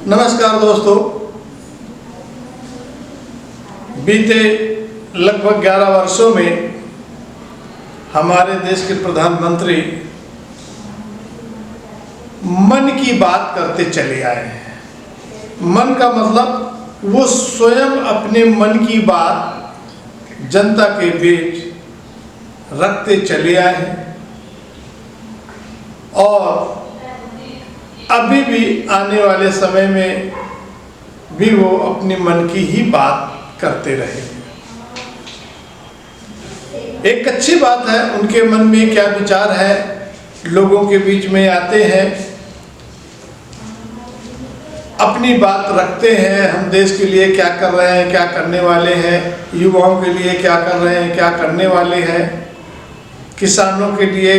नमस्कार दोस्तों, बीते लगभग 11 वर्षों में हमारे देश के प्रधानमंत्री मन की बात करते चले आए हैं। मन का मतलब वो स्वयं अपने मन की बात जनता के बीच रखते चले आए हैं और अभी भी आने वाले समय में भी वो अपने मन की ही बात करते रहेंगे। एक अच्छी बात है, उनके मन में क्या विचार है लोगों के बीच में आते हैं, अपनी बात रखते हैं। हम देश के लिए क्या कर रहे हैं, क्या करने वाले हैं, युवाओं के लिए क्या कर रहे हैं, क्या करने वाले हैं, किसानों के लिए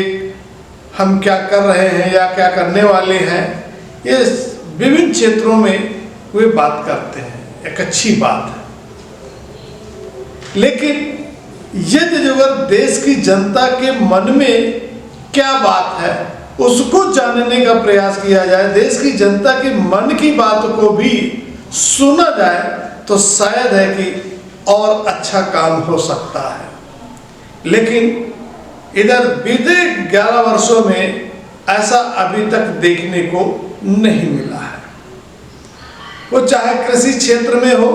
हम क्या कर रहे हैं या क्या करने वाले हैं, ये विभिन्न क्षेत्रों में वे बात करते हैं। एक अच्छी बात है, लेकिन यदि अगर देश की जनता के मन में क्या बात है उसको जानने का प्रयास किया जाए, देश की जनता के मन की बात को भी सुना जाए, तो शायद है कि और अच्छा काम हो सकता है। लेकिन इधर बीते 11 वर्षों में ऐसा अभी तक देखने को नहीं मिला है। वो चाहे कृषि क्षेत्र में हो,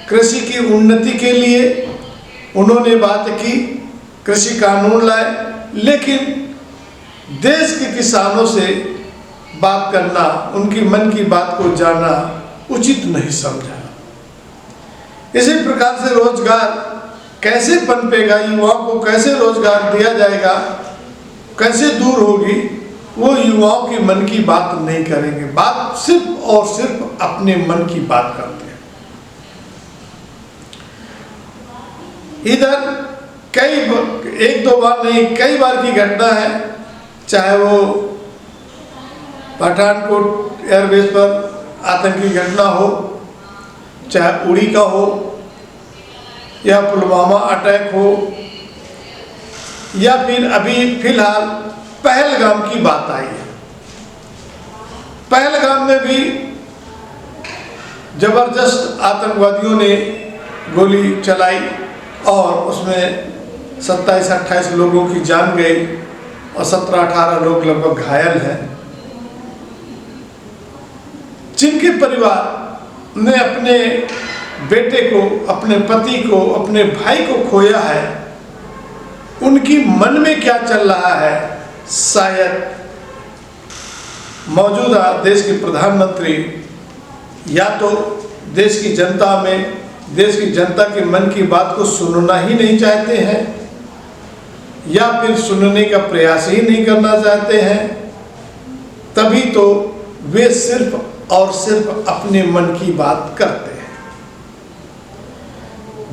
कृषि की उन्नति के लिए उन्होंने बात की, कृषि कानून लाए, लेकिन देश के किसानों से बात करना, उनकी मन की बात को जानना उचित नहीं समझा। इसी प्रकार से रोजगार कैसे पनपेगा, युवाओं को कैसे रोजगार दिया जाएगा, कैसे दूर होगी, वो युवाओं के मन की बात नहीं करेंगे। बात सिर्फ और सिर्फ अपने मन की बात करते हैं। इधर एक दो बार नहीं, कई बार की घटना है, चाहे वो पठानकोट एयरबेस पर आतंकी घटना हो, चाहे उड़ी का हो, या पुलवामा अटैक हो, या फिर अभी फिलहाल पहलगाम की बात आई है। पहलगाम में भी जबरदस्त आतंकवादियों ने गोली चलाई और उसमें 27-28 लोगों की जान गई और 17-18 लोग लगभग घायल हैं। जिनके परिवार ने अपने बेटे को, अपने पति को, अपने भाई को खोया है, उनकी मन में क्या चल रहा है, शायद मौजूदा देश के प्रधानमंत्री या तो देश की जनता में, देश की जनता के मन की बात को सुनना ही नहीं चाहते हैं, या फिर सुनने का प्रयास ही नहीं करना चाहते हैं। तभी तो वे सिर्फ और सिर्फ अपने मन की बात करते हैं।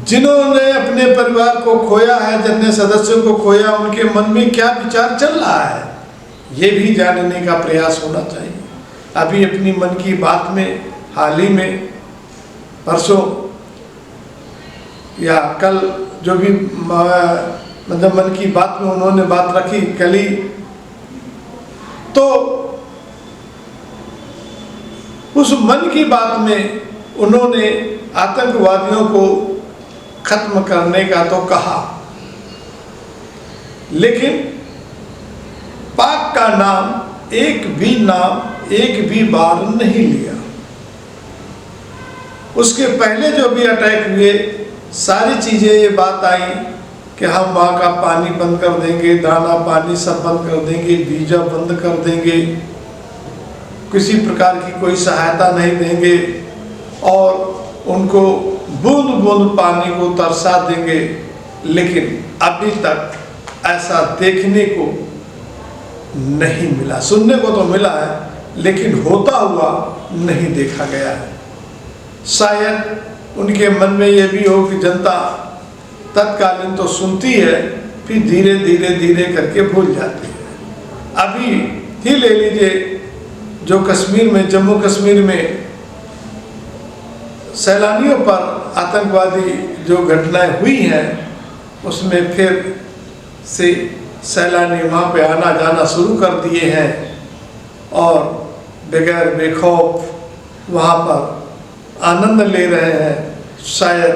जिन्होंने अपने परिवार को खोया है, जितने सदस्यों को खोया, उनके मन में क्या विचार चल रहा है, ये भी जानने का प्रयास होना चाहिए। अभी अपनी मन की बात में हाल ही में परसों या कल जो भी मतलब मन की बात में उन्होंने बात रखी कल ही, तो उस मन की बात में उन्होंने आतंकवादियों को खत्म करने का तो कहा, लेकिन पाक का नाम एक भी बार नहीं लिया। उसके पहले जो भी अटैक हुए, सारी चीजें ये बात आई कि हम वहाँ का पानी बंद कर देंगे, दाना पानी सब बंद कर देंगे, वीजा बंद कर देंगे, किसी प्रकार की कोई सहायता नहीं देंगे और उनको बूंद बूंद पानी को तरसा देंगे। लेकिन अभी तक ऐसा देखने को नहीं मिला। सुनने को तो मिला है, लेकिन होता हुआ नहीं देखा गया है। शायद उनके मन में ये भी हो कि जनता तत्कालीन तो सुनती है, फिर धीरे धीरे धीरे करके भूल जाती है। अभी ही ले लीजिए, जो कश्मीर में, जम्मू कश्मीर में सैलानियों पर आतंकवादी जो घटनाएं हुई हैं, उसमें फिर से सैलानी वहाँ पे आना जाना शुरू कर दिए हैं और बगैर बेखौफ वहाँ पर आनंद ले रहे हैं, शायद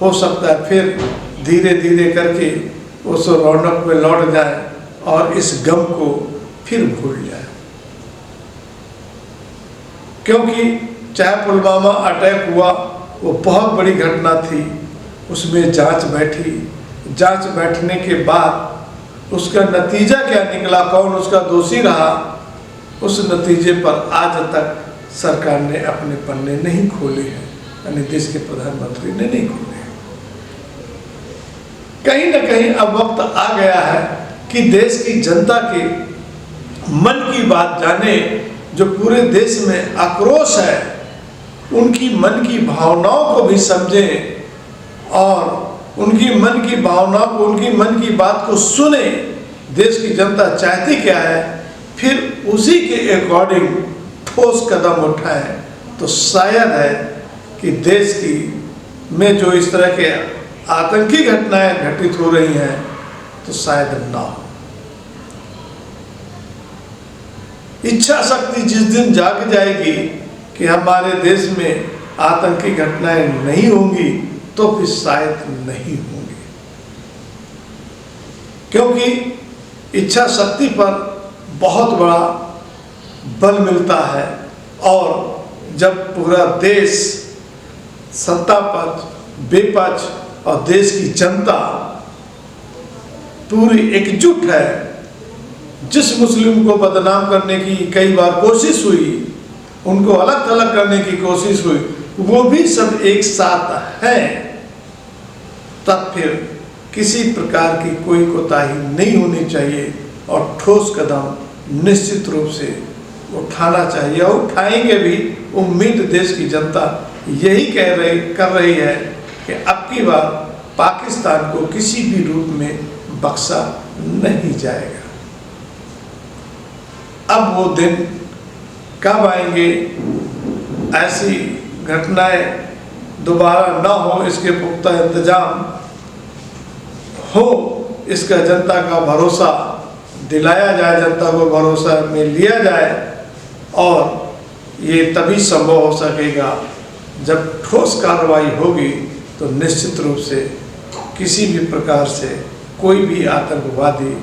हो सकता है फिर धीरे धीरे करके उस रौनक में लौट जाए और इस गम को फिर भूल जाए। क्योंकि चाहे पुलवामा अटैक हुआ वो बहुत बड़ी घटना थी, उसमें जांच बैठी, जांच बैठने के बाद उसका नतीजा क्या निकला, कौन उसका दोषी रहा, उस नतीजे पर आज तक सरकार ने अपने पन्ने नहीं खोले हैं, यानी देश के प्रधानमंत्री ने नहीं खोले हैं। कहीं ना कहीं अब वक्त आ गया है कि देश की जनता के मन की बात जाने, जो पूरे देश में आक्रोश है उनकी मन की भावनाओं को भी समझें और उनकी मन की भावनाओं को, उनकी मन की बात को सुने। देश की जनता चाहती क्या है, फिर उसी के अकॉर्डिंग ठोस कदम उठाएं तो शायद है कि देश की में जो इस तरह के आतंकी घटनाएं घटित हो रही हैं तो शायद ना हो। इच्छा शक्ति जिस दिन जाग जाएगी कि हमारे देश में आतंकी घटनाएं नहीं होंगी तो फिर शायद नहीं होंगी, क्योंकि इच्छा शक्ति पर बहुत बड़ा बल मिलता है। और जब पूरा देश सत्ता पक्ष, विपक्ष और देश की जनता पूरी एकजुट है, जिस मुस्लिम को बदनाम करने की कई बार कोशिश हुई, उनको अलग थलग करने की कोशिश हुई, वो भी सब एक साथ हैं, तब फिर किसी प्रकार की कोई कोताही नहीं होनी चाहिए और ठोस कदम निश्चित रूप से उठाना चाहिए और उठाएंगे भी। उम्मीद देश की जनता यही कर रही है कि अब की बार पाकिस्तान को किसी भी रूप में बख्शा नहीं जाएगा। अब वो दिन कब आएंगे, ऐसी घटनाएं दोबारा ना हो, इसके पुख्ता इंतजाम हो, इसका जनता का भरोसा दिलाया जाए, जनता को भरोसा में लिया जाए। और ये तभी संभव हो सकेगा जब ठोस कार्रवाई होगी, तो निश्चित रूप से किसी भी प्रकार से कोई भी आतंकवादी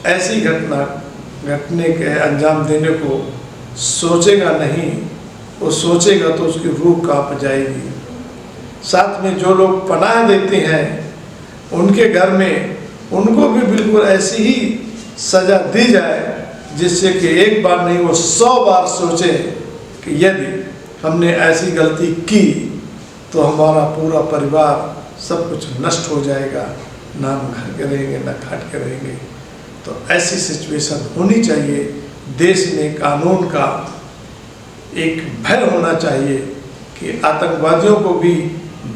ऐसी घटने के अंजाम देने को सोचेगा नहीं। वो सोचेगा तो उसकी रूह कांप जाएगी। साथ में जो लोग पनाह देते हैं उनके घर में, उनको भी बिल्कुल ऐसी ही सज़ा दी जाए, जिससे कि एक बार नहीं वो 100 बार सोचे कि यदि हमने ऐसी गलती की तो हमारा पूरा परिवार सब कुछ नष्ट हो जाएगा, ना हम घर के रहेंगे ना घाट के रहेंगे। तो ऐसी सिचुएशन होनी चाहिए। देश में कानून का एक भय होना चाहिए कि आतंकवादियों को भी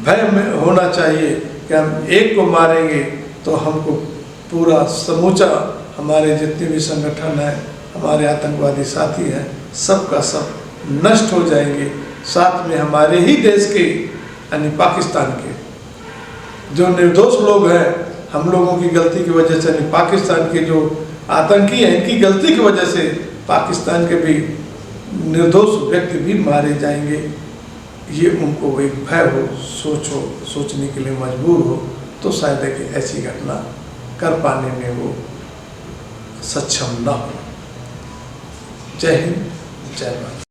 भय में होना चाहिए कि हम एक को मारेंगे तो हमको पूरा समूचा हमारे जितने भी संगठन हैं, हमारे आतंकवादी साथी हैं, सब का सब नष्ट हो जाएंगे। साथ में हमारे ही देश के यानी पाकिस्तान के जो निर्दोष लोग हैं, हम लोगों की गलती की वजह से, यानी पाकिस्तान के जो आतंकी हैं इनकी गलती की वजह से पाकिस्तान के भी निर्दोष व्यक्ति भी मारे जाएंगे। ये उनको एक भय हो, सोचने के लिए मजबूर हो, तो शायद है कि ऐसी घटना कर पाने में वो सक्षम न हो। जय हिंद, जय भारत।